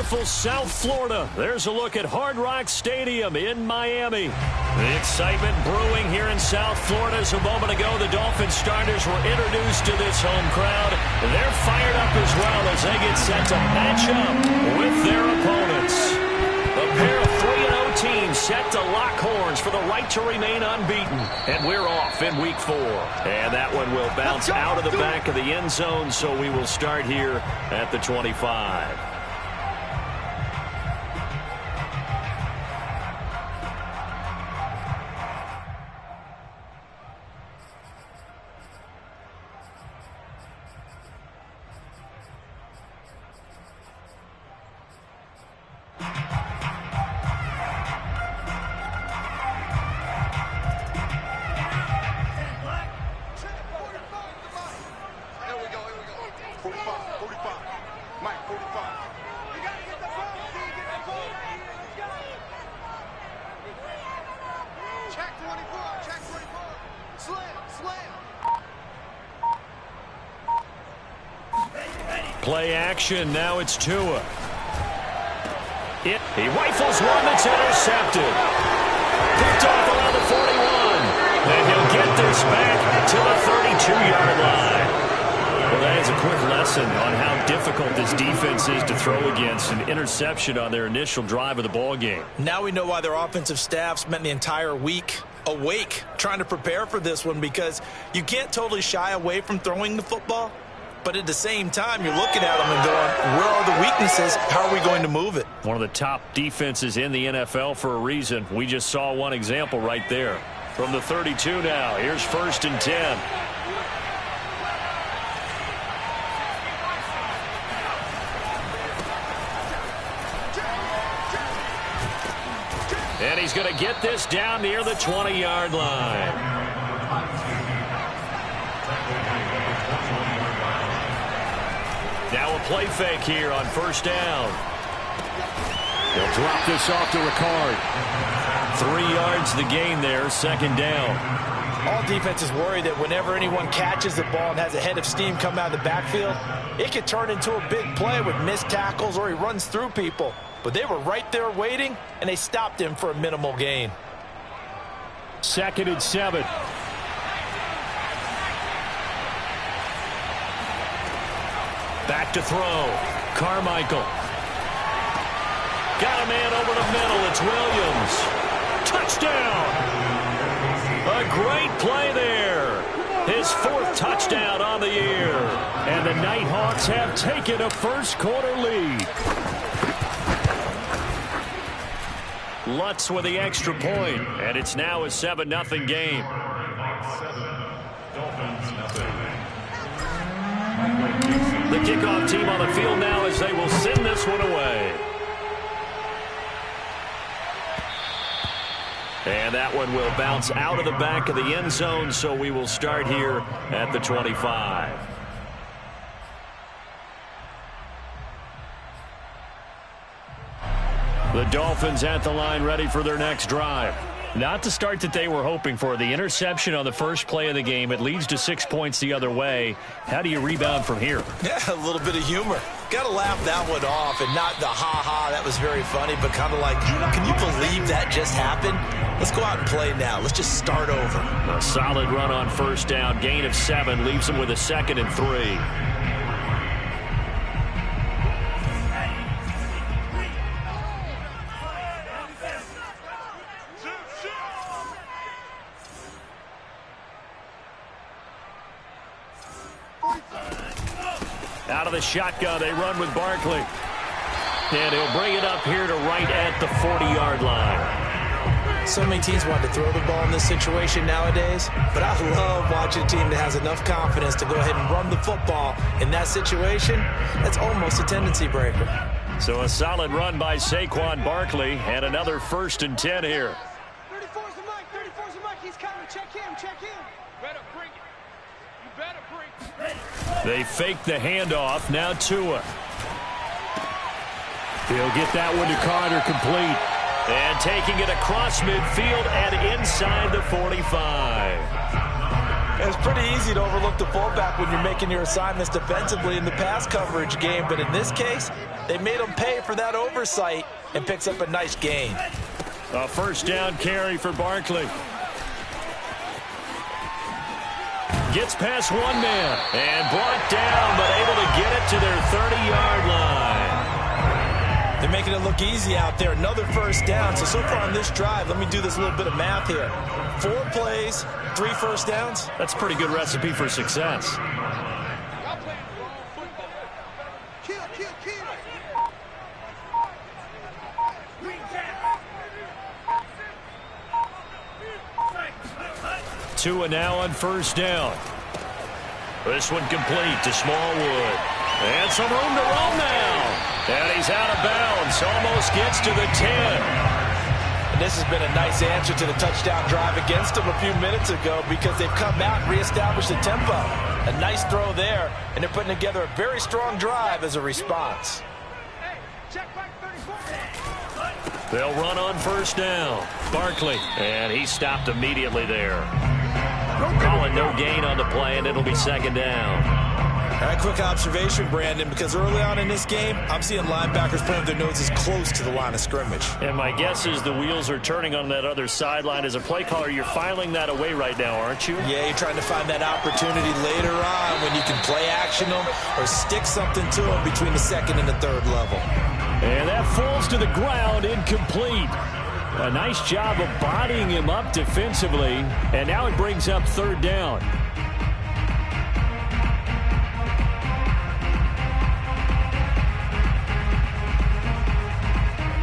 beautiful South Florida. There's a look at Hard Rock Stadium in Miami. The excitement brewing here in South Florida as a moment ago. The Dolphins starters were introduced to this home crowd. They're fired up as well as they get set to match up with their opponents. A pair of 3-0 teams set to lock horns for the right to remain unbeaten. And we're off in week 4. And that one will bounce out of the back of the end zone, so we will start here at the 25. Play action. Now it's Tua. He rifles one that's intercepted. Picked off around the 41. And he'll get this back to the 32-yard line. Well, that is a quick lesson on how difficult this defense is to throw against. An interception on their initial drive of the ball game. Now we know why their offensive staff spent the entire week awake trying to prepare for this one, because you can't totally shy away from throwing the football. But at the same time, you're looking at them and going, where are the weaknesses? How are we going to move it? One of the top defenses in the NFL for a reason. We just saw one example right there. From the 32 now, here's 1st and 10. And he's going to get this down near the 20-yard line. Now a play fake here on 1st down. He'll drop this off to Ricard. 3 yards the gain there, 2nd down. All defenses worry that whenever anyone catches the ball and has a head of steam come out of the backfield, it could turn into a big play with missed tackles or he runs through people. But they were right there waiting, and they stopped him for a minimal gain. 2nd and 7. Back to throw. Carmichael. Got a man over the middle. It's Williams. Touchdown. A great play there. His 4th touchdown on the year. And the Nighthawks have taken a first-quarter lead. Lutz with the extra point, and it's now a 7-0 game. The kickoff team on the field now as they will send this one away. And that one will bounce out of the back of the end zone, so we will start here at the 25. The Dolphins at the line ready for their next drive. Not the start that they were hoping for. The interception on the first play of the game. It leads to 6 points the other way. How do you rebound from here? Yeah, a little bit of humor. Got to laugh that one off, and not the ha-ha, that was very funny, but kind of like, can you believe that just happened? Let's go out and play now. Let's just start over. A solid run on 1st down. Gain of 7 leaves them with a 2nd and 3. Out of the shotgun, they run with Barkley. And he'll bring it up here to right at the 40-yard line. So many teams want to throw the ball in this situation nowadays, but I love watching a team that has enough confidence to go ahead and run the football in that situation. That's almost a tendency breaker. So a solid run by Saquon Barkley, and another 1st and 10 here. 34's the mic, 34's the mic, he's coming, check him. Better bring it. You better bring it. They fake the handoff. Now Tua. He'll get that one to Carter, complete. And taking it across midfield and inside the 45. It's pretty easy to overlook the fullback when you're making your assignments defensively in the pass coverage game, but in this case, they made him pay for that oversight and picks up a nice gain. A first down carry for Barkley. Gets past one man and brought down, but able to get it to their 30-yard line. They're making it look easy out there. Another first down. So far on this drive, let me do this little bit of math here. 4 plays, 3 first downs. That's a pretty good recipe for success. Tua now on first down. This one complete to Smallwood. And some room to roam now. And he's out of bounds. Almost gets to the 10. And this has been a nice answer to the touchdown drive against them a few minutes ago because they've come out and reestablished the tempo. A nice throw there, and they're putting together a very strong drive as a response. They'll run on first down. Barkley, and he stopped immediately there. Calling no gain on the play, and it'll be second down. All right, quick observation, Brandon, because early on in this game, I'm seeing linebackers putting their noses close to the line of scrimmage. And my guess is the wheels are turning on that other sideline. As a play caller, you're filing that away right now, aren't you? Yeah, you're trying to find that opportunity later on when you can play action them or stick something to them between the second and the third level. And that falls to the ground, incomplete. A nice job of bodying him up defensively, and now it brings up third down.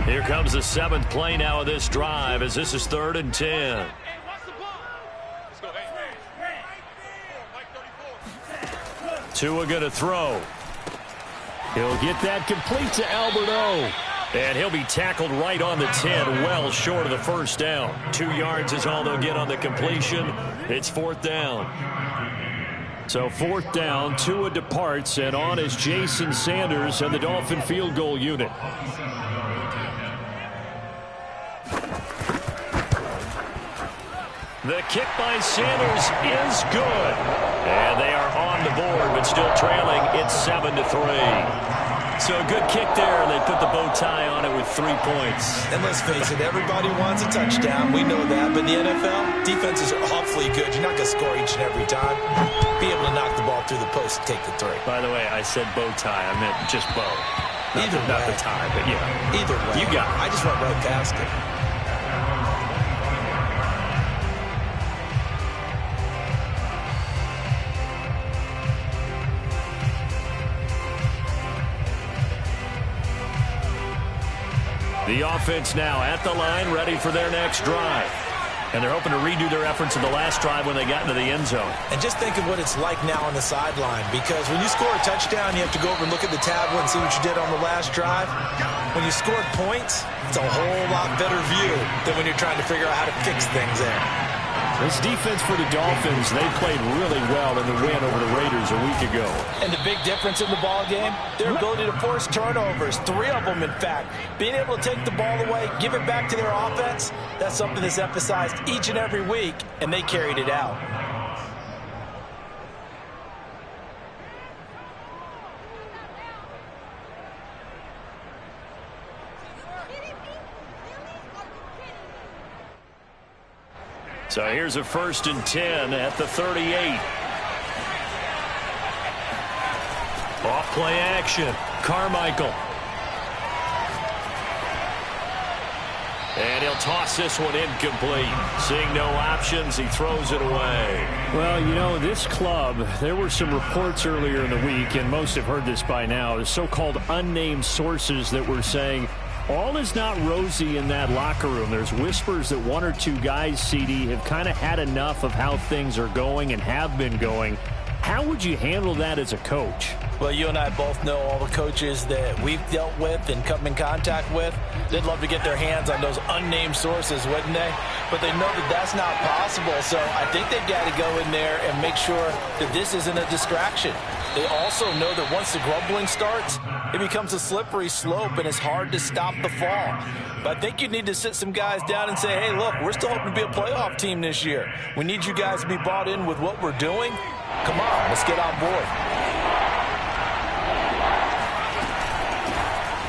Here comes the 7th play now of this drive as this is 3rd and 10. Tua going to throw. He'll get that complete to Alberto. And he'll be tackled right on the 10, well short of the first down. 2 yards is all they'll get on the completion. It's 4th down. So 4th down, Tua departs, and on is Jason Sanders and the Dolphin field goal unit. The kick by Sanders is good. And they are on the board, but still trailing. It's 7-3. So a good kick there, and they put the bow tie on it with 3 points. And let's face it, everybody wants a touchdown. We know that. But in the NFL, defenses are awfully good. You're not going to score each and every time. Be able to knock the ball through the post and take the 3. By the way, I said bow tie. I meant just bow. Not the tie, but yeah. Either way. You got it. I just went right past it. The offense now at the line, ready for their next drive. And they're hoping to redo their efforts in the last drive when they got into the end zone. And just think of what it's like now on the sideline, because when you score a touchdown, you have to go over and look at the tablet and see what you did on the last drive. When you scored points, it's a whole lot better view than when you're trying to figure out how to fix things there. This defense for the Dolphins, they played really well in the win over the Raiders a week ago. And the big difference in the ball game, their ability to force turnovers, 3 of them in fact. Being able to take the ball away, give it back to their offense, that's something that's emphasized each and every week, and they carried it out. So here's a 1st and 10 at the 38. Off play action. Carmichael. And he'll toss this one incomplete. Seeing no options, he throws it away. Well, you know, this club, there were some reports earlier in the week, and most have heard this by now, the so-called unnamed sources that were saying all is not rosy in that locker room. There's whispers that 1 or 2 guys, CD, have kind of had enough of how things are going and have been going. How would you handle that as a coach? Well, you and I both know all the coaches that we've dealt with and come in contact with. They'd love to get their hands on those unnamed sources, wouldn't they? But they know that that's not possible, so I think they've got to go in there and make sure that this isn't a distraction. They also know that once the grumbling starts, it becomes a slippery slope and it's hard to stop the fall. But I think you need to sit some guys down and say, hey, look, we're still hoping to be a playoff team this year. We need you guys to be bought in with what we're doing. Come on, let's get on board.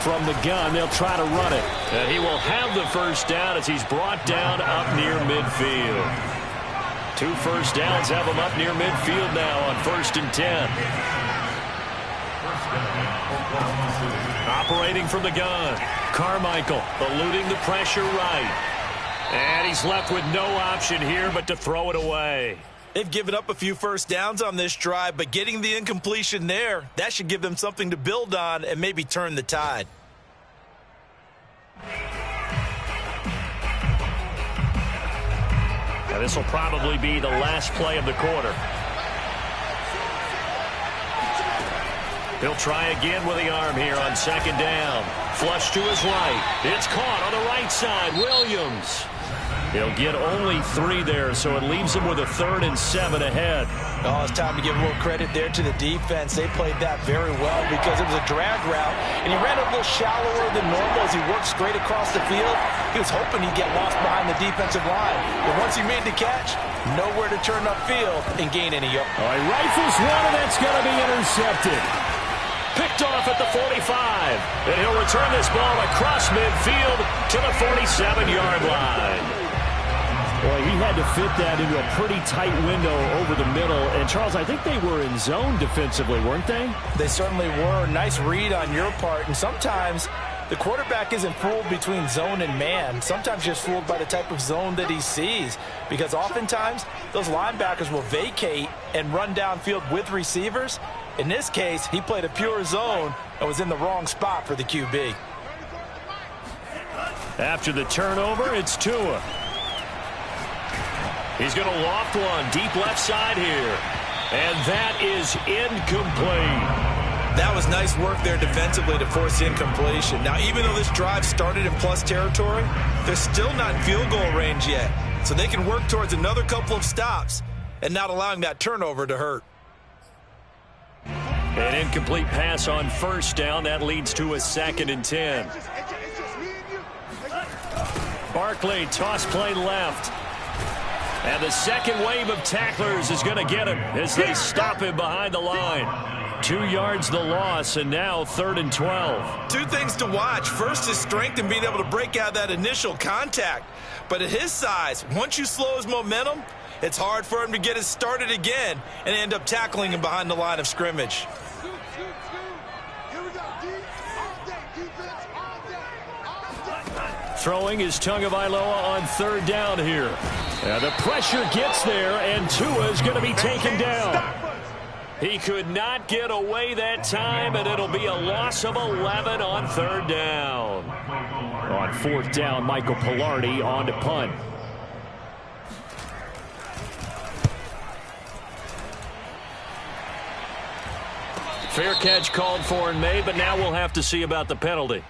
From the gun, they'll try to run it. And he will have the first down as he's brought down up near midfield. 2 first downs have him up near midfield now on 1st and 10. Operating from the gun. Carmichael eluding the pressure right. And he's left with no option here but to throw it away. They've given up a few first downs on this drive, but getting the incompletion there, that should give them something to build on and maybe turn the tide. Now this will probably be the last play of the quarter. He'll try again with the arm here on 2nd down. Flush to his right. It's caught on the right side. Williams. He'll get only 3 there, so it leaves him with a 3rd and 7 ahead. Oh, it's time to give a little credit there to the defense. They played that very well because it was a drag route, and he ran a little shallower than normal as he worked straight across the field. He was hoping he'd get lost behind the defensive line. But once he made the catch, nowhere to turn upfield and gain any yards. All right, rifles one, and that's going to be intercepted. Picked off at the 45. And he'll return this ball across midfield to the 47-yard line. Boy, he had to fit that into a pretty tight window over the middle. And, Charles, I think they were in zone defensively, weren't they? They certainly were. Nice read on your part. And sometimes the quarterback isn't fooled between zone and man. Sometimes just fooled by the type of zone that he sees. Because oftentimes those linebackers will vacate and run downfield with receivers. In this case, he played a pure zone and was in the wrong spot for the QB. After the turnover, it's Tua. He's going to loft one deep left side here. And that is incomplete. That was nice work there defensively to force the incompletion. Now, even though this drive started in plus territory, they're still not in field goal range yet. So they can work towards another couple of stops and not allowing that turnover to hurt. An incomplete pass on 1st down. That leads to a 2nd and 10. Barkley, toss play left. And the second wave of tacklers is going to get him as they stop him behind the line. 2 yards the loss, and now 3rd and 12. 2 things to watch. First, his strength in being able to break out that initial contact. But at his size, once you slow his momentum, it's hard for him to get it started again and end up tackling him behind the line of scrimmage. Throwing is Tagovailoa on 3rd down here. The pressure gets there, and Tua is going to be taken down. He could not get away that time, and it'll be a loss of 11 on 3rd down. On 4th down, Michael Pilardi on to punt. Fair catch called for and made, but now we'll have to see about the penalty.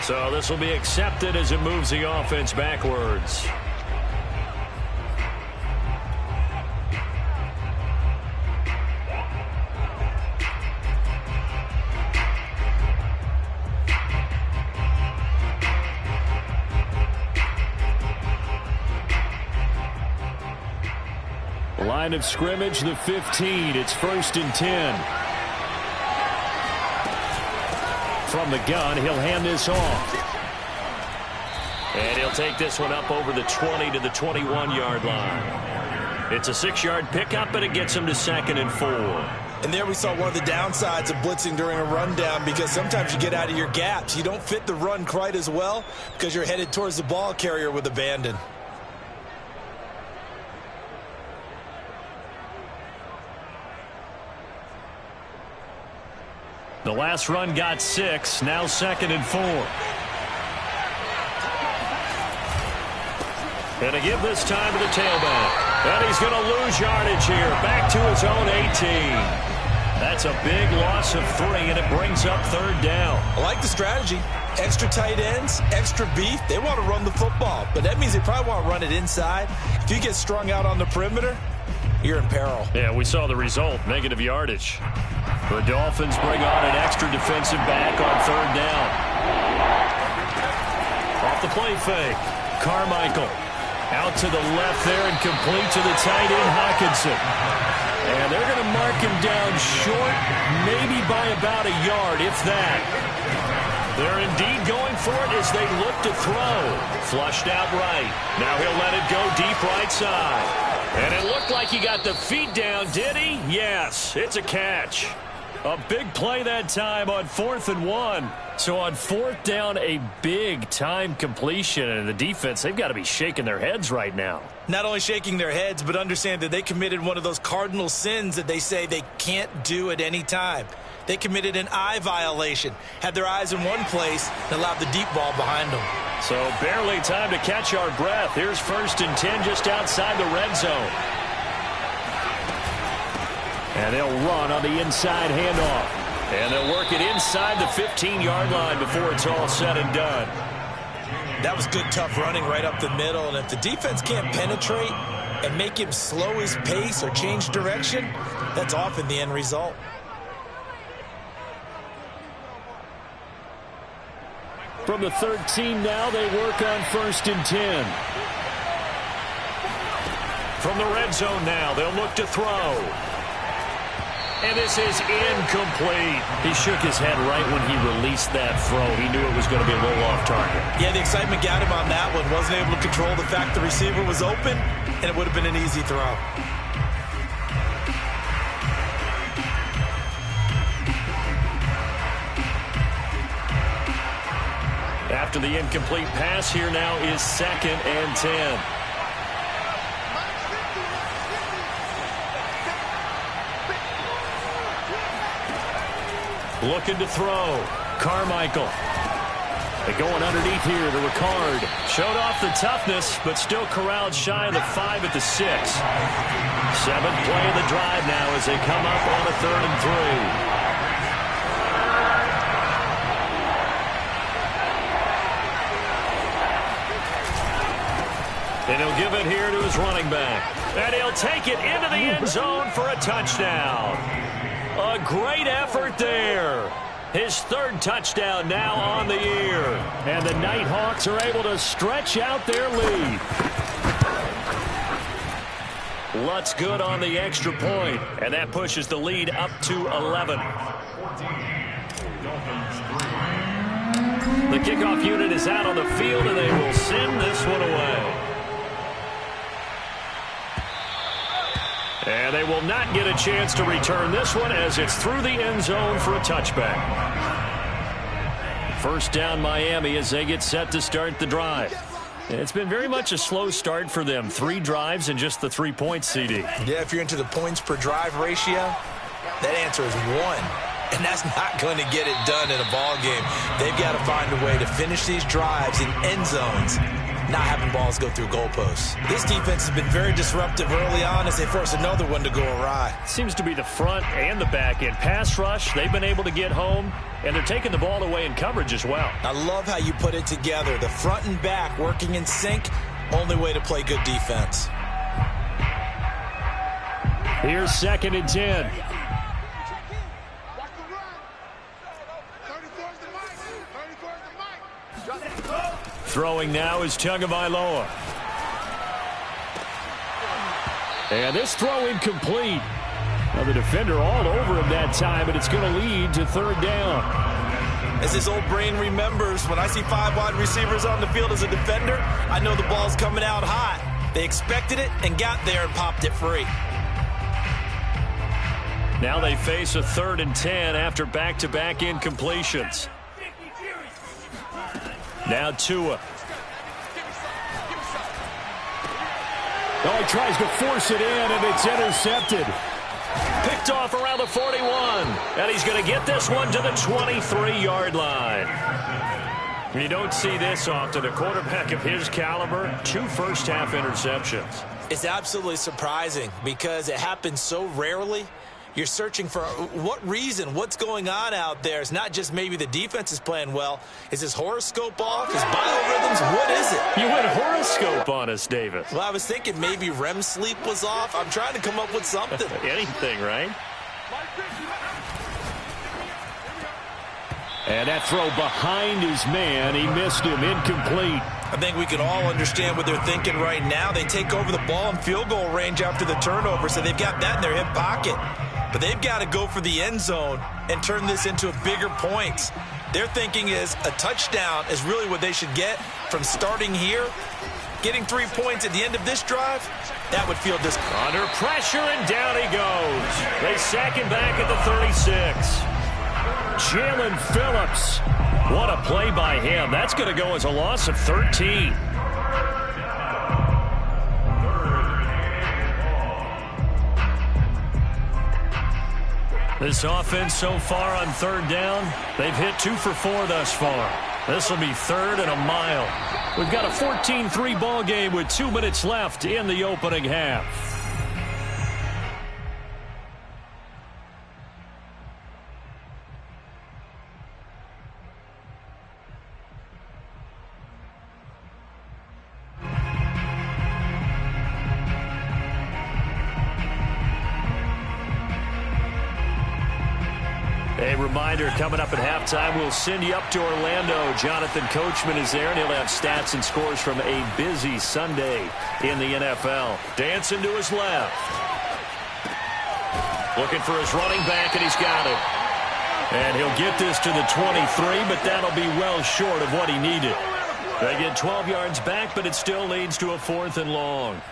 So this will be accepted as it moves the offense backwards. Line of scrimmage, the 15. It's 1st and 10. From the gun, he'll hand this off. And he'll take this one up over the 20 to the 21-yard line. It's a 6-yard pickup, and it gets him to 2nd and 4. And there we saw one of the downsides of blitzing during a rundown, because sometimes you get out of your gaps. You don't fit the run quite as well because you're headed towards the ball carrier with abandon. The last run got 6, now 2nd and 4. And to give this time to the tailback. And he's going to lose yardage here, back to his own 18. That's a big loss of 3, and it brings up 3rd down. I like the strategy. Extra tight ends, extra beef. They want to run the football, but that means they probably want to run it inside. If you get strung out on the perimeter, you're in peril. Yeah, we saw the result, negative yardage. The Dolphins bring on an extra defensive back on third down. Off the play fake. Carmichael out to the left there and complete to the tight end, Hockenson. And they're going to mark him down short, maybe by about a yard, if that. They're indeed going for it as they look to throw. Flushed out right. Now he'll let it go deep right side. And it looked like he got the feet down, did he? Yes, it's a catch. A big play that time on 4th and 1. So on 4th down, a big time completion. And the defense, they've got to be shaking their heads right now. Not only shaking their heads, but understand that they committed one of those cardinal sins that they say they can't do at any time. They committed an eye violation, had their eyes in one place, and allowed the deep ball behind them. So barely time to catch our breath. Here's 1st and 10 just outside the red zone. And they'll run on the inside handoff. And they'll work it inside the 15-yard line before it's all said and done. That was good, tough running right up the middle. And if the defense can't penetrate and make him slow his pace or change direction, that's often the end result. From the 13 now, they work on 1st and 10. From the red zone now, they'll look to throw. And this is incomplete. He shook his head right when he released that throw. He knew it was going to be a little off target. Yeah, the excitement got him on that one. Wasn't able to control the fact the receiver was open, and it would have been an easy throw. After the incomplete pass, here now is 2nd and 10. Looking to throw. Carmichael. They're going underneath here to Ricard. Showed off the toughness, but still corralled shy of the 5 at the 6. 7th play of the drive now as they come up on a 3rd and 3. And he'll give it here to his running back. And he'll take it into the end zone for a touchdown. A great effort there. His 3rd touchdown now on the year. And the Nighthawks are able to stretch out their lead. Lutz good on the extra point. And that pushes the lead up to 11. The kickoff unit is out on the field, and they will send this one away. And they will not get a chance to return this one as it's through the end zone for a touchback. 1st down Miami as they get set to start the drive. It's been very much a slow start for them. 3 drives and just the 3 points, CD. Yeah, if you're into the points per drive ratio, that answer is 1. And that's not going to get it done in a ball game. They've got to find a way to finish these drives in end zones, not having balls go through goalposts. This defense has been very disruptive early on as they force another one to go awry. Seems to be the front and the back end. Pass rush, they've been able to get home, and they're taking the ball away in coverage as well. I love how you put it together. The front and back working in sync, only way to play good defense. Here's 2nd and 10. Throwing now is Tagovailoa. And this throw incomplete. Now the defender all over him that time, but it's going to lead to 3rd down. As his old brain remembers, when I see 5 wide receivers on the field as a defender, I know the ball's coming out hot. They expected it and got there and popped it free. Now they face a 3rd and 10 after back-to-back incompletions. Now Tua. Oh, he tries to force it in, and it's intercepted. Picked off around the 41. And he's going to get this one to the 23-yard line. You don't see this often. A quarterback of his caliber, 2 first-half interceptions. It's absolutely surprising because it happens so rarely. You're searching for what reason, what's going on out there. It's not just maybe the defense is playing well. Is his horoscope off? His biorhythms? What is it? You went horoscope on us, Davis. Well, I was thinking maybe REM sleep was off. I'm trying to come up with something. Anything, right? And that throw behind his man. He missed him. Incomplete. I think we can all understand what they're thinking right now. They take over the ball in field goal range after the turnover, so they've got that in their hip pocket. But they've got to go for the end zone and turn this into bigger points. Their thinking is a touchdown is really what they should get from starting here. Getting 3 points at the end of this drive, that would feel disappointing. Under pressure, and down he goes. They sack him back at the 36. Jalen Phillips. What a play by him. That's going to go as a loss of 13. This offense so far on third down, they've hit 2 for 4 thus far. This will be third and a mile. We've got a 14-3 ball game with 2 minutes left in the opening half. A reminder, coming up at halftime, we'll send you up to Orlando. Jonathan Coachman is there, and he'll have stats and scores from a busy Sunday in the NFL. Dancing to his left. Looking for his running back, and he's got it. And he'll get this to the 23, but that'll be well short of what he needed. They get 12 yards back, but it still leads to a 4th and long.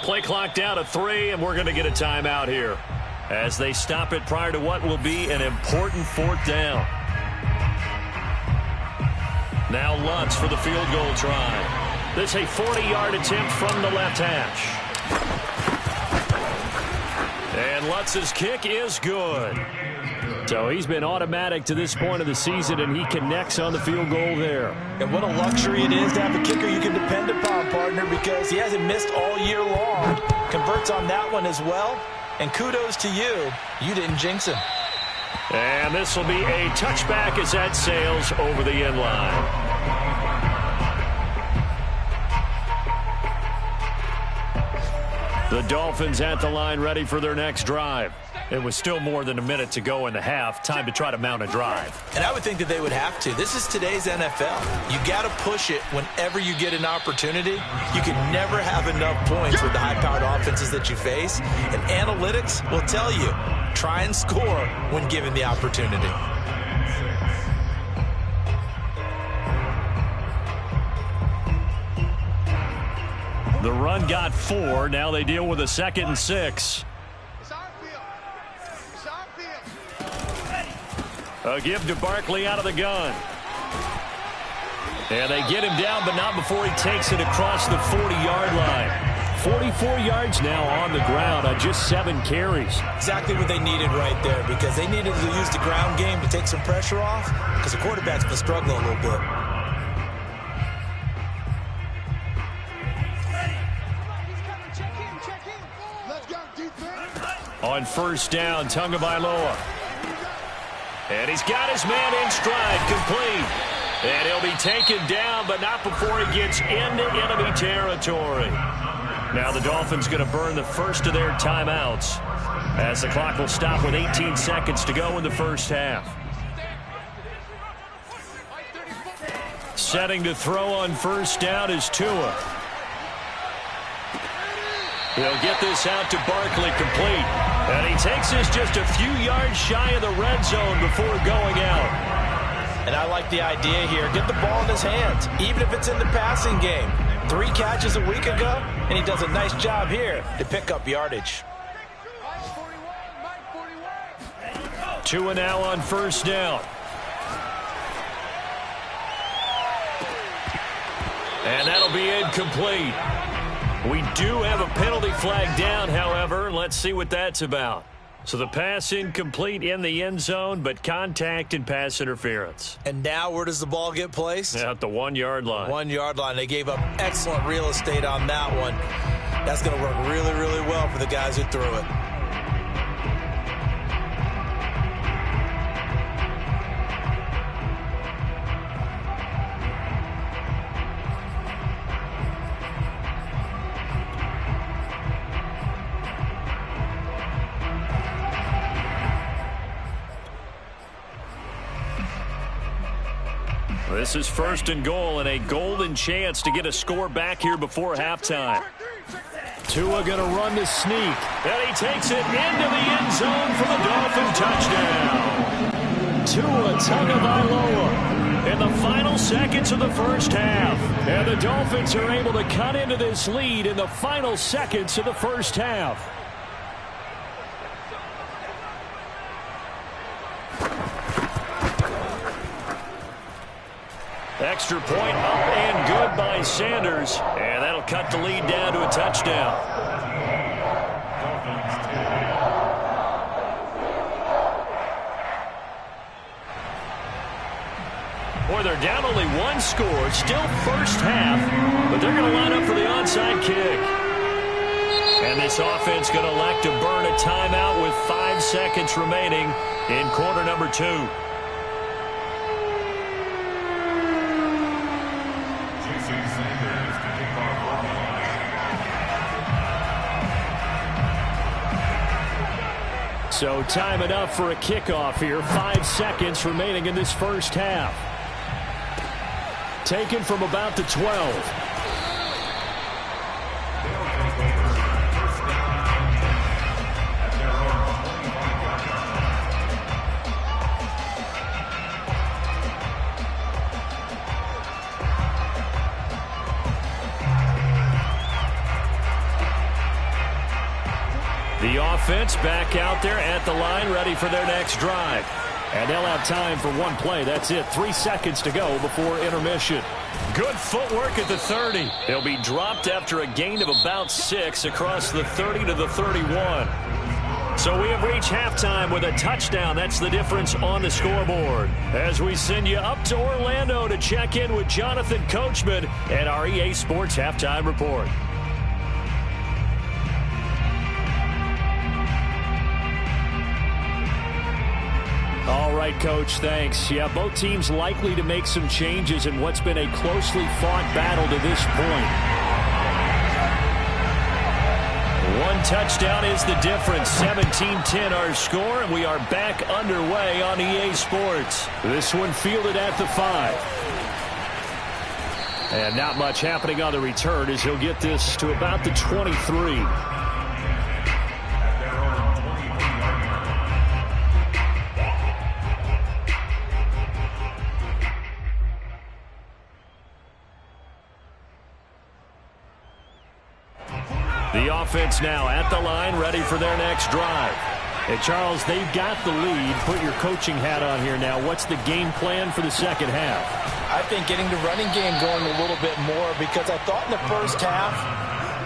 Play clock down to 3, and we're going to get a timeout here as they stop it prior to what will be an important 4th down. Now Lutz for the field goal try. This a 40-yard attempt from the left hash. And Lutz's kick is good. So he's been automatic to this point of the season, and he connects on the field goal there. And what a luxury it is to have a kicker you can depend upon, partner, because he hasn't missed all year long. Converts on that one as well. And kudos to you. You didn't jinx him. And this will be a touchback as that sails over the end line. The Dolphins at the line ready for their next drive. It was still more than a minute to go in the half. Time to try to mount a drive. And I would think that they would have to. This is today's NFL. You got to push it whenever you get an opportunity. You can never have enough points with the high-powered offenses that you face. And analytics will tell you, try and score when given the opportunity. The run got 4. Now they deal with a 2nd and 6. A give to Barkley out of the gun. And they get him down, but not before he takes it across the 40-yard line. 44 yards now on the ground on just 7 carries. Exactly what they needed right there, because they needed to use the ground game to take some pressure off, because the quarterback's been struggling a little bit. On first down, Tagovailoa. And he's got his man in stride, complete. And he'll be taken down, but not before he gets into enemy territory. Now the Dolphins going to burn the first of their timeouts as the clock will stop with 18 seconds to go in the first half. Setting to throw on first down is Tua. He'll get this out to Barkley, complete. And he takes this just a few yards shy of the red zone before going out. And I like the idea here. Get the ball in his hands, even if it's in the passing game. 3 catches a week ago, and he does a nice job here to pick up yardage. 2 and now on first down. And that'll be incomplete. We do have a penalty flag down, however. Let's see what that's about. So the pass incomplete in the end zone, but contact and pass interference. And now where does the ball get placed? At the 1 yard line. 1 yard line. They gave up excellent real estate on that one. That's going to work really, really well for the guys who threw it. This is first and goal and a golden chance to get a score back here before halftime. Tua going to run the sneak. And he takes it into the end zone for the Dolphin touchdown. Tua Tagovailoa in the final seconds of the first half. And the Dolphins are able to cut into this lead in the final seconds of the first half. Extra point up and good by Sanders. And that'll cut the lead down to a touchdown. Boy, they're down only one score. Still first half. But they're going to line up for the onside kick. And this offense going to elect to burn a timeout with 5 seconds remaining in quarter number 2. So time enough for a kickoff here. 5 seconds remaining in this first half. Taken from about the 12. The offense back out there at the line, ready for their next drive. And they'll have time for one play. That's it. 3 seconds to go before intermission. Good footwork at the 30. They'll be dropped after a gain of about 6 across the 30 to the 31. So we have reached halftime with a touchdown. That's the difference on the scoreboard. As we send you up to Orlando to check in with Jonathan Coachman and our EA Sports Halftime Report. All right, Coach, thanks. Yeah, both teams likely to make some changes in what's been a closely fought battle to this point. One touchdown is the difference. 17-10 our score, and we are back underway on EA Sports. This one fielded at the 5. And not much happening on the return as he'll get this to about the 23. The offense now at the line, ready for their next drive. And Charles, they've got the lead. Put your coaching hat on here now. What's the game plan for the second half? I think getting the running game going a little bit more, because I thought in the first half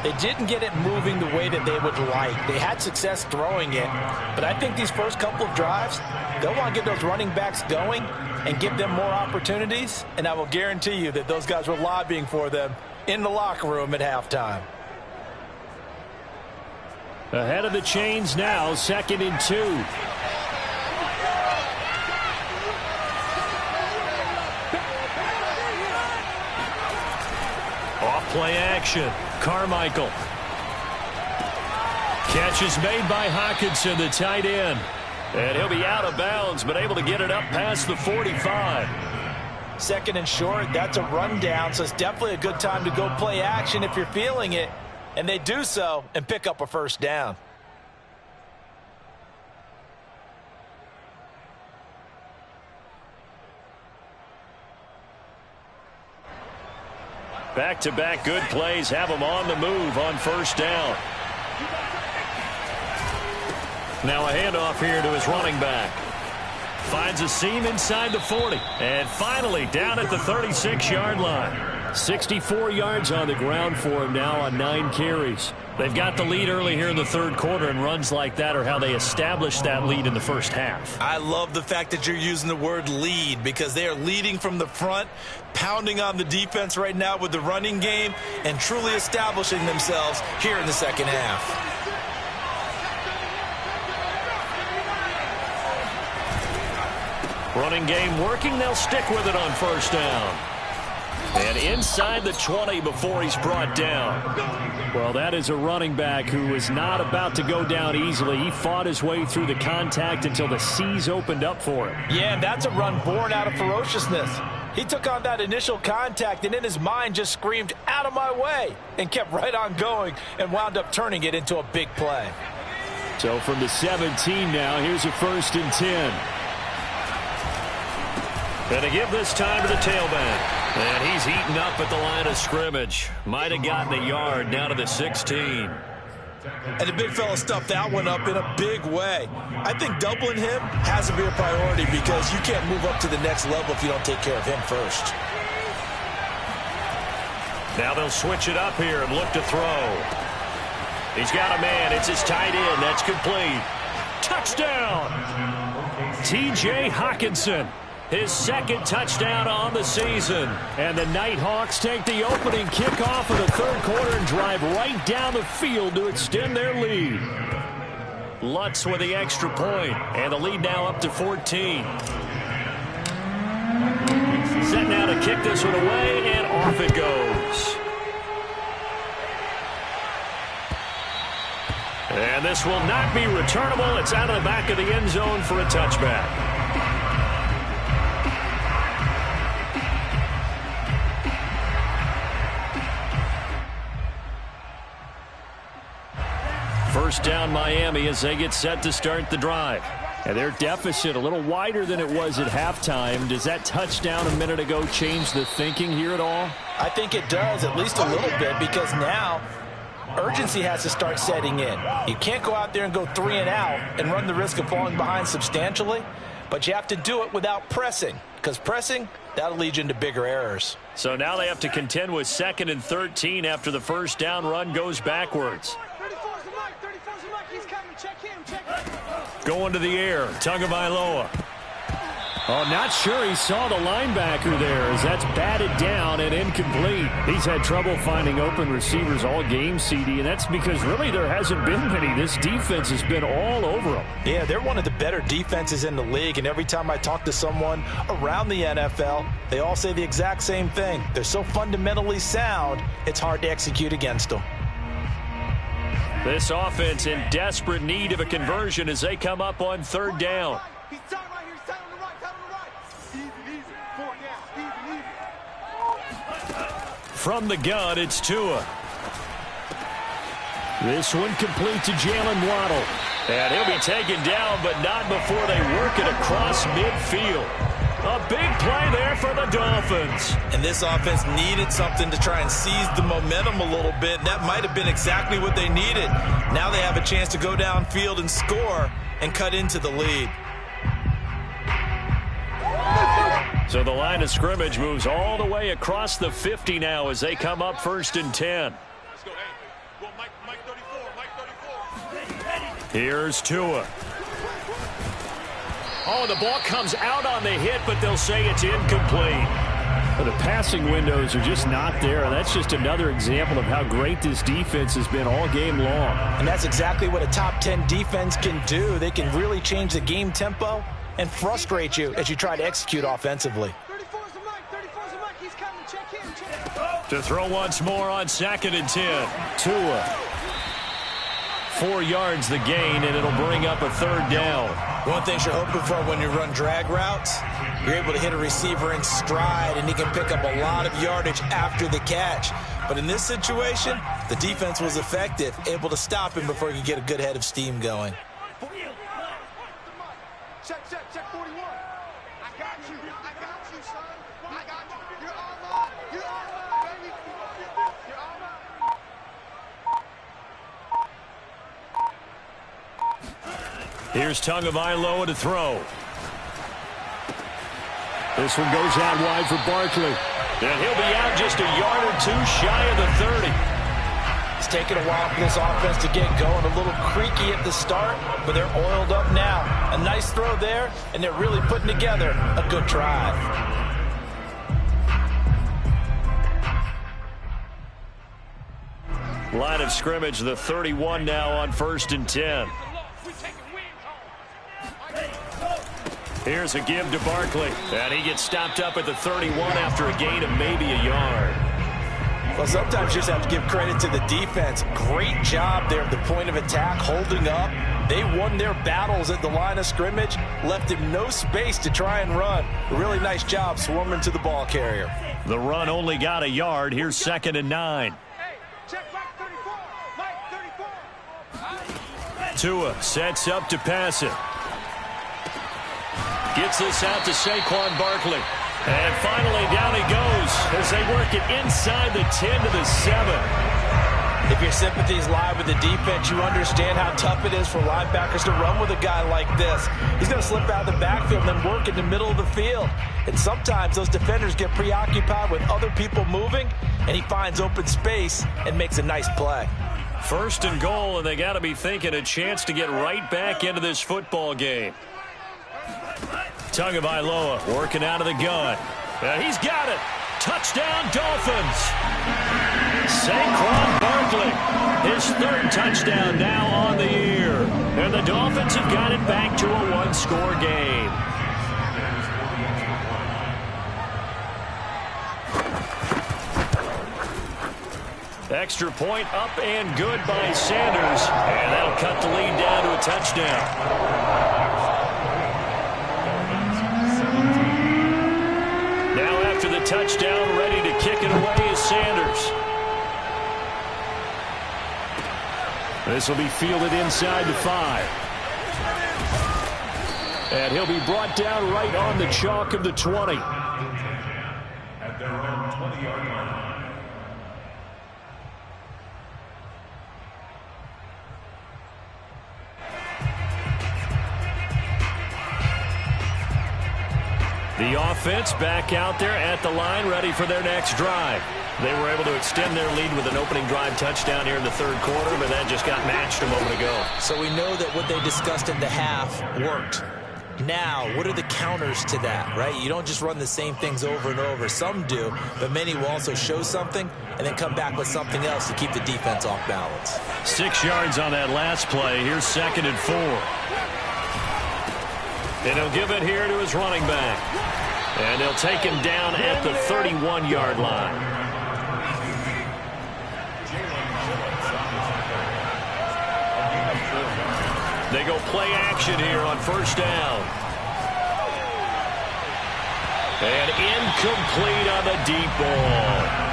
they didn't get it moving the way that they would like. They had success throwing it, but I think these first couple of drives, they'll want to get those running backs going and give them more opportunities, and I will guarantee you that those guys were lobbying for them in the locker room at halftime. Ahead of the chains now, 2nd and 2. Off play action. Carmichael. Catch is made by Hawkinson, the tight end. And he'll be out of bounds, but able to get it up past the 45. 2nd and short, that's a rundown, so it's definitely a good time to go play action if you're feeling it. And they do so and pick up a first down. Back-to-back good plays have him on the move on first down. Now a handoff here to his running back. Finds a seam inside the 40. And finally down at the 36-yard line. 64 yards on the ground for him now on 9 carries. They've got the lead early here in the third quarter, and runs like that are how they established that lead in the first half. I love the fact that you're using the word lead, because they are leading from the front, pounding on the defense right now with the running game, and truly establishing themselves here in the second half. Running game working. They'll stick with it on first down. And inside the 20 before he's brought down. Well, that is a running back who is not about to go down easily. He fought his way through the contact until the seas opened up for him. Yeah, and that's a run born out of ferociousness. He took on that initial contact and in his mind just screamed, "Out of my way," and kept right on going and wound up turning it into a big play. So from the 17 now, here's a 1st and 10. And to give this time to the tailback. And he's eaten up at the line of scrimmage. Might have gotten a yard down to the 16. And the big fella stuffed that one up in a big way. I think doubling him has to be a priority, because you can't move up to the next level if you don't take care of him first. Now they'll switch it up here and look to throw. He's got a man. It's his tight end. That's complete. Touchdown! T.J. Hockenson. His second touchdown on the season. And the Nighthawks take the opening kickoff of the third quarter and drive right down the field to extend their lead. Lutz with the extra point, and the lead now up to 14. Set now to kick this one away, and off it goes. And this will not be returnable. It's out of the back of the end zone for a touchback. First down Miami as they get set to start the drive. And their deficit a little wider than it was at halftime. Does that touchdown a minute ago change the thinking here at all? I think it does, at least a little bit, because now urgency has to start setting in. You can't go out there and go 3 and out and run the risk of falling behind substantially, but you have to do it without pressing, because pressing, that'll lead you into bigger errors. So now they have to contend with 2nd and 13 after the first down run goes backwards. Going to the air, Tagovailoa. Oh, not sure he saw the linebacker there, as that's batted down and incomplete. He's had trouble finding open receivers all game, CD, and that's because really there hasn't been many. This defense has been all over them. Yeah, they're one of the better defenses in the league, and every time I talk to someone around the NFL, they all say the exact same thing. They're so fundamentally sound, it's hard to execute against them. This offense in desperate need of a conversion as they come up on 3rd down. From the gun, it's Tua. This one complete to Jalen Waddle. And he'll be taken down, but not before they work it across midfield. A big play there for the Dolphins. And this offense needed something to try and seize the momentum a little bit. That might have been exactly what they needed. Now they have a chance to go downfield and score and cut into the lead. So the line of scrimmage moves all the way across the 50 now as they come up 1st and 10. Let's go, hey. Well, Mike 34, Mike 34. Here's Tua. Oh, the ball comes out on the hit, but they'll say it's incomplete. Well, the passing windows are just not there, and that's just another example of how great this defense has been all game long. And that's exactly what a top 10 defense can do. They can really change the game tempo and frustrate you as you try to execute offensively. 34's the Mike, 34's the Mike. He's coming. Check him, check him. To throw once more on 2nd and 10. Tua. 4 yards the gain, and it'll bring up a 3rd down. One thing you're hoping for when you run drag routes, you're able to hit a receiver in stride, and he can pick up a lot of yardage after the catch. But in this situation, the defense was effective, able to stop him before he could get a good head of steam going. Check 41. I got you, son. I got you. You're all line. You're all line, baby. Here's Tagovailoa to throw. This one goes out wide for Barkley. And he'll be out just a yard or two shy of the 30. It's taken a while for this offense to get going. A little creaky at the start, but they're oiled up now. A nice throw there, and they're really putting together a good drive. Line of scrimmage, the 31 now on 1st and 10. Here's a give to Barkley. And he gets stopped up at the 31 after a gain of maybe a yard. Well, sometimes you just have to give credit to the defense. Great job there at the point of attack, holding up. They won their battles at the line of scrimmage, left him no space to try and run. A really nice job swarming to the ball carrier. The run only got a yard. Here's 2nd and 9. Check Mike 34. Mike 34. Tua sets up to pass it. Gets this out to Saquon Barkley. And finally down he goes as they work it inside the 10 to the 7. If your sympathies lie with the defense, you understand how tough it is for linebackers to run with a guy like this. He's going to slip out of the backfield and then work in the middle of the field. And sometimes those defenders get preoccupied with other people moving, and he finds open space and makes a nice play. 1st and goal, and they got to be thinking a chance to get right back into this football game. Tagovailoa working out of the gun. And he's got it. Touchdown, Dolphins. Saquon Barkley, his 3rd touchdown now on the year. And the Dolphins have got it back to a one-score game. Extra point up and good by Sanders. And that'll cut the lead down to a touchdown. Now after the touchdown, ready to kick it away is Sanders. This will be fielded inside the 5. And he'll be brought down right on the chalk of the 20. At their own 20-yard line. The offense back out there at the line, ready for their next drive. They were able to extend their lead with an opening drive touchdown here in the 3rd quarter, but that just got matched a moment ago. So we know that what they discussed at the half worked. Now, what are the counters to that, right? You don't just run the same things over and over. Some do, but many will also show something and then come back with something else to keep the defense off balance. 6 yards on that last play. Here's 2nd and 4. And he'll give it here to his running back. And they'll take him down at the 31-yard line. They go play action here on 1st down. And incomplete on the deep ball.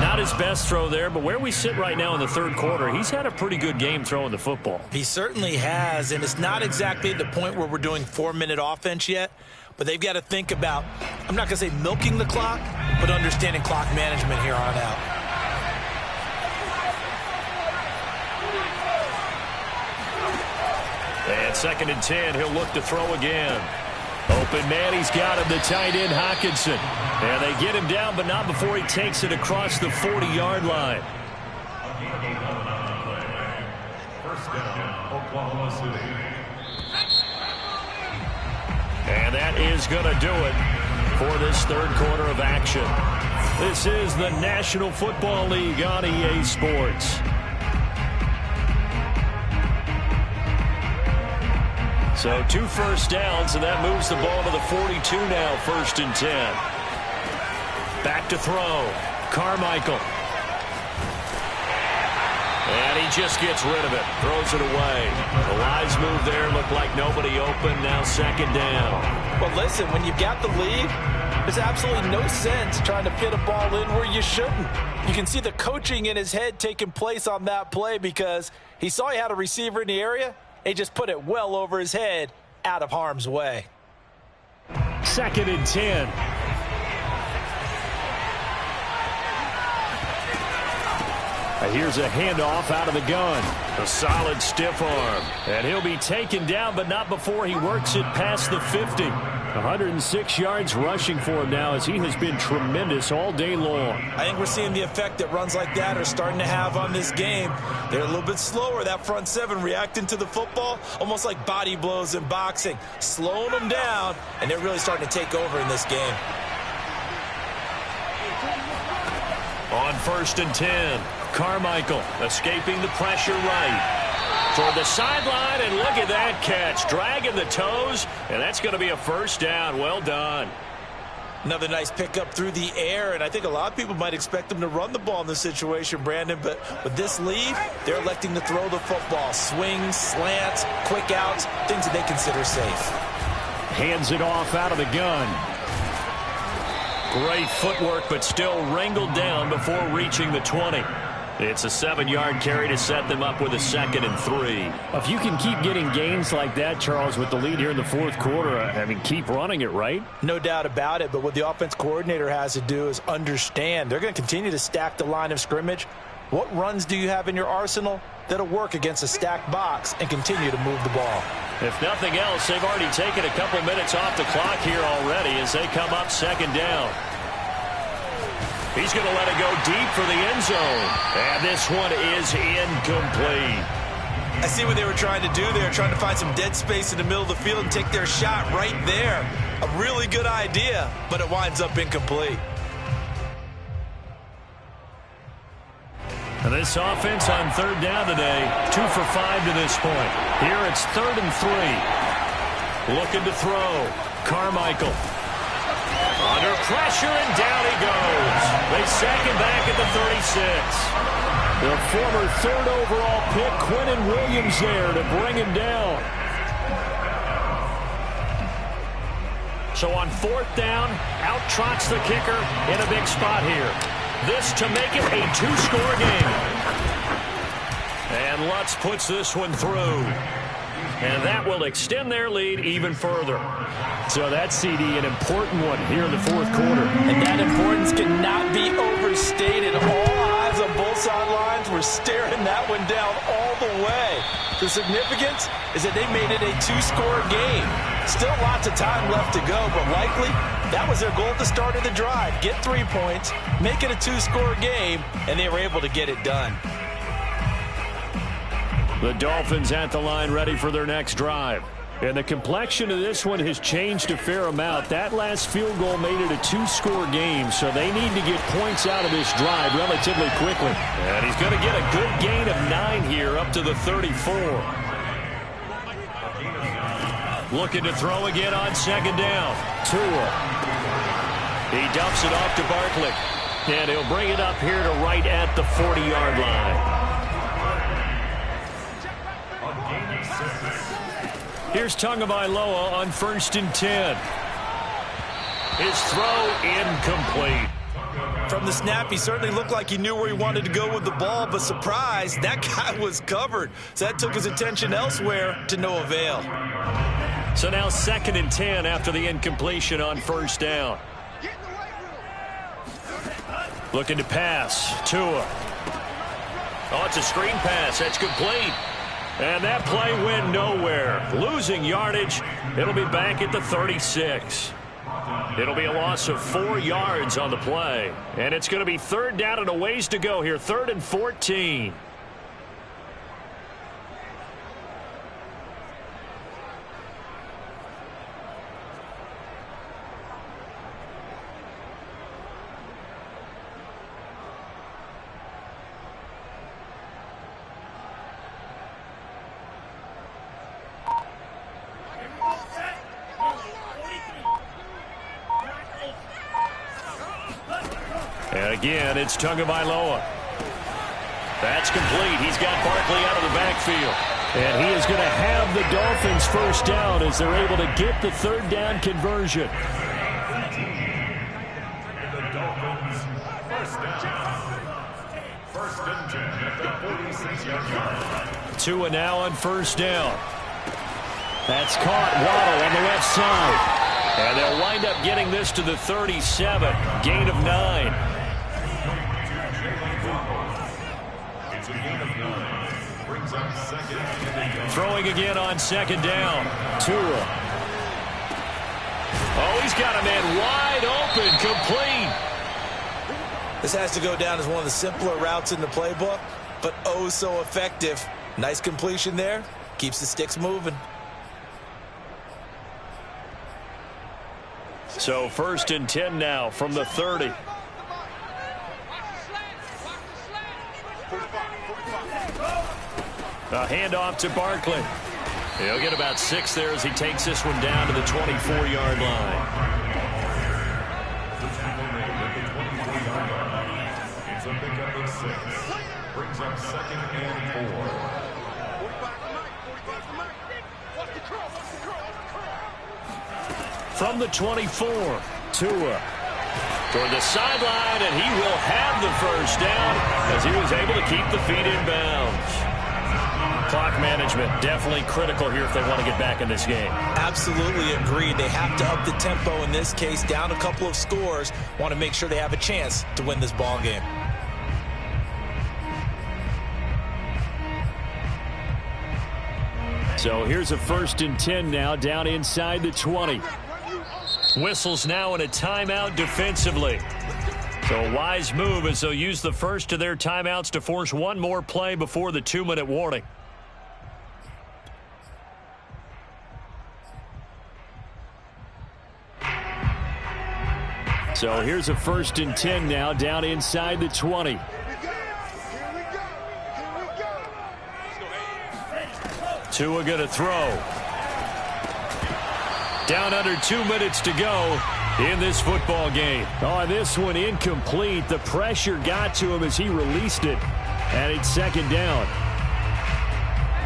Not his best throw there, but where we sit right now in the 3rd quarter, he's had a pretty good game throwing the football. He certainly has, and it's not exactly at the point where we're doing 4-minute offense yet, but they've got to think about, I'm not going to say milking the clock, but understanding clock management here on out. And 2nd and 10, he'll look to throw again. Open man, he's got him, the tight end, Hockenson. And they get him down, but not before he takes it across the 40-yard line. 1st down, Oklahoma City. And that is going to do it for this 3rd quarter of action. This is the National Football League on EA Sports. So 2 first downs, and that moves the ball to the 42 now, 1st and 10. Back to throw. Carmichael. And he just gets rid of it. Throws it away. The lines move there. Look like nobody open. Now 2nd down. Well, listen, when you've got the lead, there's absolutely no sense trying to fit a ball in where you shouldn't. You can see the coaching in his head taking place on that play because he saw he had a receiver in the area. He just put it well over his head, out of harm's way. 2nd and 10. Here's a handoff out of the gun. A solid stiff arm. And he'll be taken down, but not before he works it past the 50. 106 yards rushing for him now as he has been tremendous all day long. I think we're seeing the effect that runs like that are starting to have on this game. They're a little bit slower, that front seven, reacting to the football, almost like body blows in boxing, slowing them down, and they're really starting to take over in this game. On 1st and 10, Carmichael escaping the pressure right. Toward the sideline, and look at that catch. Dragging the toes, and that's going to be a first down. Well done. Another nice pickup through the air, and I think a lot of people might expect them to run the ball in this situation, Brandon, but with this lead, they're electing to throw the football. Swings, slants, quick outs, things that they consider safe. Hands it off out of the gun. Great footwork, but still wrangled down before reaching the 20. It's a 7-yard carry to set them up with a 2nd and 3. If you can keep getting gains like that, Charles, with the lead here in the 4th quarter, I mean, keep running it, right? No doubt about it, but what the offense coordinator has to do is understand they're going to continue to stack the line of scrimmage. What runs do you have in your arsenal that'll work against a stacked box and continue to move the ball? If nothing else, they've already taken a couple minutes off the clock here already as they come up 2nd down. He's going to let it go deep for the end zone. And this one is incomplete. I see what they were trying to do there, trying to find some dead space in the middle of the field and take their shot right there. A really good idea, but it winds up incomplete. And this offense on 3rd down today, 2 for 5 to this point. Here it's 3rd and 3. Looking to throw. Carmichael. Under pressure, and down he goes. They sack him back at the 36. The former 3rd overall pick, Quentin Williams, there to bring him down. So on 4th down, out trots the kicker in a big spot here. This to make it a 2-score game. And Lutz puts this one through. And that will extend their lead even further. So that CD, an important one here in the 4th quarter. And that importance cannot be overstated. All eyes on both sidelines were staring that one down all the way. The significance is that they made it a 2-score game. Still lots of time left to go, but likely that was their goal at the start of the drive. Get 3 points, make it a 2-score game, and they were able to get it done. The Dolphins at the line ready for their next drive. And the complexion of this one has changed a fair amount. That last field goal made it a 2-score game, so they need to get points out of this drive relatively quickly. And he's going to get a good gain of 9 here up to the 34. Looking to throw again on 2nd down. Tua. He dumps it off to Barkley. And he'll bring it up here to right at the 40-yard line. Here's Tagovailoa on 1st and 10. His throw incomplete. From the snap, he certainly looked like he knew where he wanted to go with the ball, but surprise, that guy was covered. So that took his attention elsewhere to no avail. So now 2nd and 10 after the incompletion on 1st down. Looking to pass. Tua. Oh, it's a screen pass. That's complete. And that play went nowhere. Losing yardage. It'll be back at the 36. It'll be a loss of 4 yards on the play. And it's going to be 3rd down and a ways to go here. 3rd and 14. And again, it's Tagovailoa. That's complete. He's got Barkley out of the backfield. And he is going to have the Dolphins 1st down as they're able to get the 3rd down conversion. The Dolphins, 1st down. 1st and 10 at the 46-yard line. Tua now on 1st down. That's caught. Waddle on the left side. And they'll wind up getting this to the 37. Gain of 9. It's a gain of 9. Brings up Throwing again on second down. Tua. Oh, he's got a man wide open, complete. This has to go down as one of the simpler routes in the playbook, but oh so effective. Nice completion there. Keeps the sticks moving. So 1st and 10 now from the 30. A handoff to Barkley. He'll get about 6 there as he takes this one down to the 24-yard line. It's a pickup of 6. Brings up 2nd and 4. From the 24, Tua toward the sideline, and he will have the first down as he was able to keep the feet in bounds. Clock management definitely critical here if they want to get back in this game. Absolutely agreed. They have to up the tempo in this case, down a couple of scores. Want to make sure they have a chance to win this ball game. So here's a 1st and 10 now down inside the 20. Whistles now in a timeout defensively. So a wise move as they'll use the first of their timeouts to force one more play before the 2-minute warning. So here's a 1st and 10 now down inside the 20. Tua going to throw. Down under 2 minutes to go in this football game. Oh, this one incomplete. The pressure got to him as he released it. And it's 2nd down.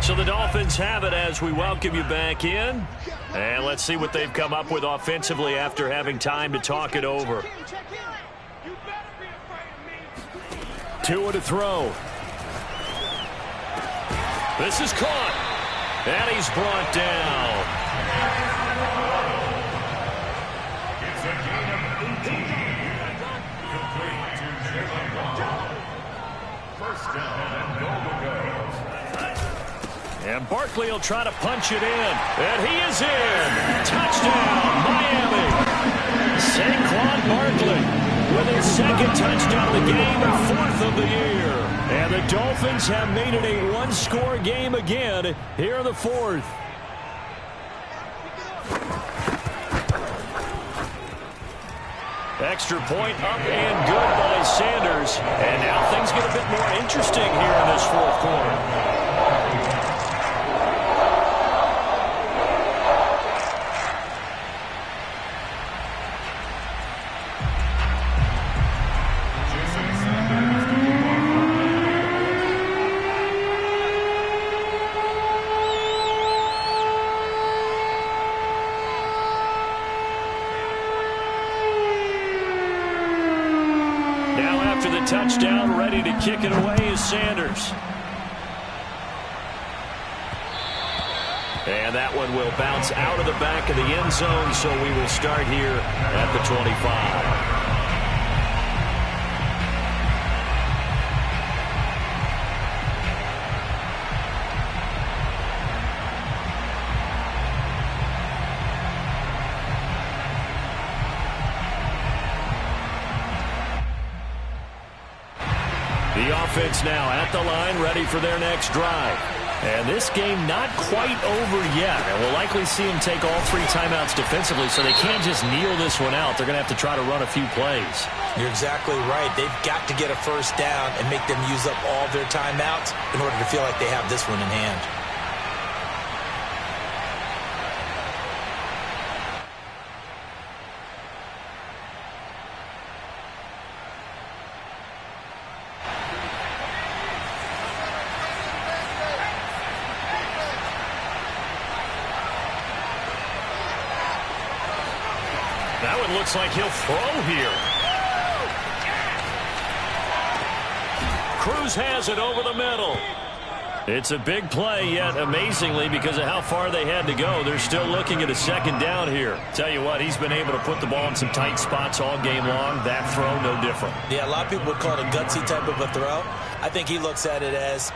So the Dolphins have it as we welcome you back in. And let's see what they've come up with offensively after having time to talk it over. Tua to throw. This is caught. And he's brought down. It's a gain of 18. Complete to Jalen Waddle. First down and goal to go. And Barkley will try to punch it in. And he is in. Touchdown, Miami. Saquon Barkley with his 2nd touchdown of the game and 4th of the year. And the Dolphins have made it a one-score game again here in the 4th. Extra point up and good by Sanders. And now things get a bit more interesting here in this 4th quarter. Touchdown, ready to kick it away is Sanders. And that one will bounce out of the back of the end zone, so we will start here at the 25. The offense now at the line, ready for their next drive. And this game not quite over yet. And we'll likely see them take all 3 timeouts defensively, so they can't just kneel this one out. They're going to have to try to run a few plays. You're exactly right. They've got to get a first down and make them use up all their timeouts in order to feel like they have this one in hand. That one looks like he'll throw here. Cruz has it over the middle. It's a big play, yet amazingly, because of how far they had to go, they're still looking at a 2nd down here. Tell you what, he's been able to put the ball in some tight spots all game long. That throw, no different. Yeah, a lot of people would call it a gutsy type of a throw. I think he looks at it as,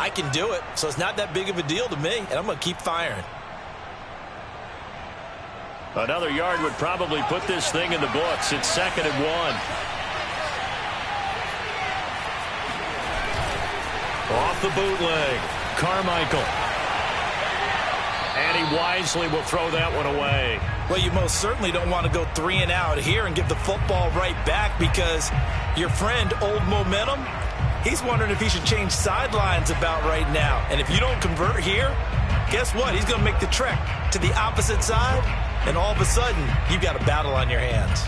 I can do it, so it's not that big of a deal to me, and I'm going to keep firing. Another yard would probably put this thing in the books. It's 2nd and 1. Off the bootleg, Carmichael. And he wisely will throw that one away. Well, you most certainly don't want to go 3 and out here and give the football right back, because your friend, Old Momentum, he's wondering if he should change sidelines about right now. And if you don't convert here, guess what? He's going to make the trek to the opposite side, and all of a sudden, you've got a battle on your hands.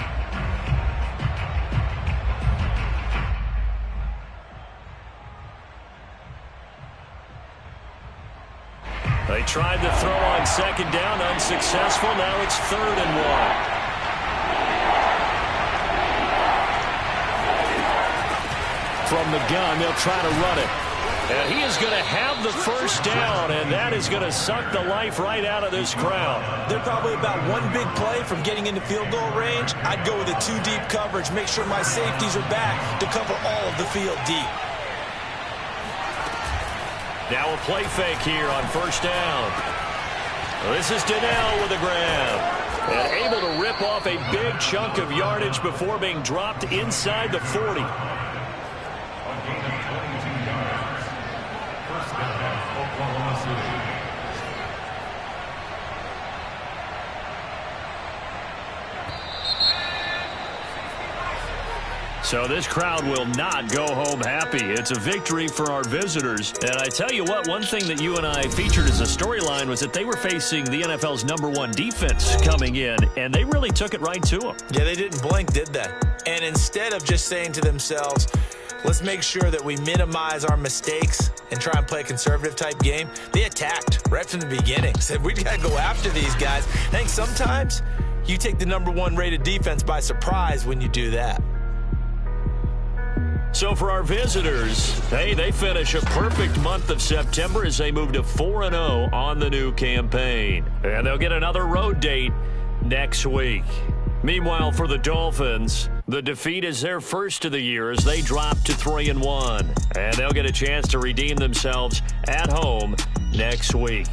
They tried to throw on 2nd down, unsuccessful. Now it's 3rd and 1. From the gun, they'll try to run it. And he is going to have the 1st down, and that is going to suck the life right out of this crowd. They're probably about one big play from getting into field goal range. I'd go with a 2-deep coverage, make sure my safeties are back to cover all of the field deep. Now a play fake here on 1st down. This is Donnell with a grab. And able to rip off a big chunk of yardage before being dropped inside the 40. So this crowd will not go home happy. It's a victory for our visitors. And I tell you what, one thing that you and I featured as a storyline was that they were facing the NFL's #1 defense coming in, and they really took it right to them. Yeah, they didn't blink, did they? And instead of just saying to themselves, let's make sure that we minimize our mistakes and try and play a conservative type game, they attacked right from the beginning. Said, we got to go after these guys. I think sometimes you take the #1 rated defense by surprise when you do that. So for our visitors, hey, they finish a perfect month of September as they move to 4-0 on the new campaign. And they'll get another road date next week. Meanwhile, for the Dolphins, the defeat is their first of the year as they drop to 3-1. And they'll get a chance to redeem themselves at home next week.